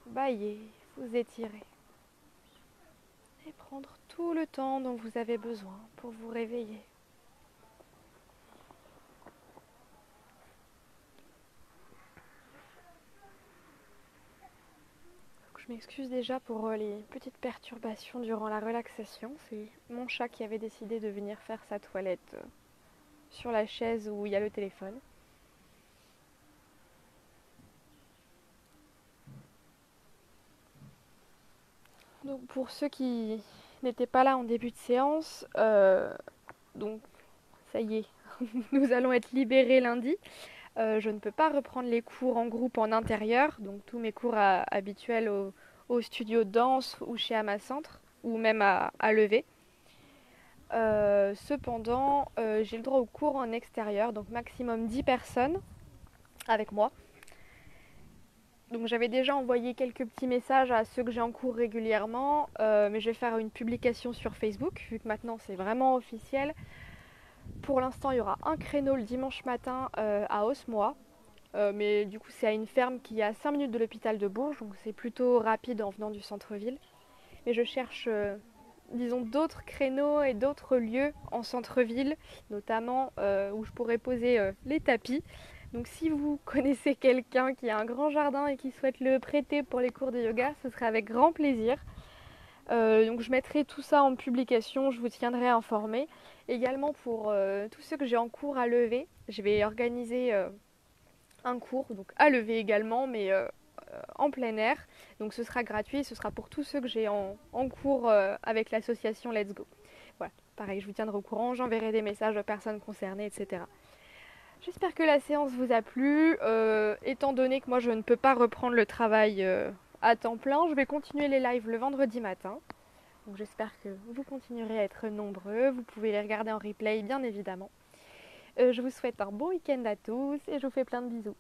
bâiller, vous étirer. Et prendre tout le temps dont vous avez besoin pour vous réveiller. Donc, je m'excuse déjà pour les petites perturbations durant la relaxation. C'est mon chat qui avait décidé de venir faire sa toilette sur la chaise où il y a le téléphone. Donc pour ceux qui n'étaient pas là en début de séance, donc ça y est, nous allons être libérés lundi. Je ne peux pas reprendre les cours en groupe en intérieur, donc tous mes cours habituels au studio de danse ou chez Ama Centre, ou même à Levé. Cependant, j'ai le droit aux cours en extérieur, donc maximum 10 personnes avec moi. Donc j'avais déjà envoyé quelques petits messages à ceux que j'ai en cours régulièrement, mais je vais faire une publication sur Facebook, vu que maintenant c'est vraiment officiel. Pour l'instant, il y aura un créneau le dimanche matin à Osmois, mais du coup c'est à une ferme qui est à 5 minutes de l'hôpital de Bourges, donc c'est plutôt rapide en venant du centre-ville. Mais je cherche, disons, d'autres créneaux et d'autres lieux en centre-ville, notamment où je pourrais poser les tapis. Donc si vous connaissez quelqu'un qui a un grand jardin et qui souhaite le prêter pour les cours de yoga, ce serait avec grand plaisir. Donc je mettrai tout ça en publication, je vous tiendrai informé. Également pour tous ceux que j'ai en cours à Levé, je vais organiser un cours, donc à Levé également, mais en plein air. Donc ce sera gratuit, ce sera pour tous ceux que j'ai en cours avec l'association Let's Go. Voilà, pareil, je vous tiendrai au courant, j'enverrai des messages aux personnes concernées, etc. J'espère que la séance vous a plu. Étant donné que moi je ne peux pas reprendre le travail à temps plein, je vais continuer les lives le vendredi matin. Donc j'espère que vous continuerez à être nombreux. Vous pouvez les regarder en replay bien évidemment. Je vous souhaite un bon week-end à tous et je vous fais plein de bisous.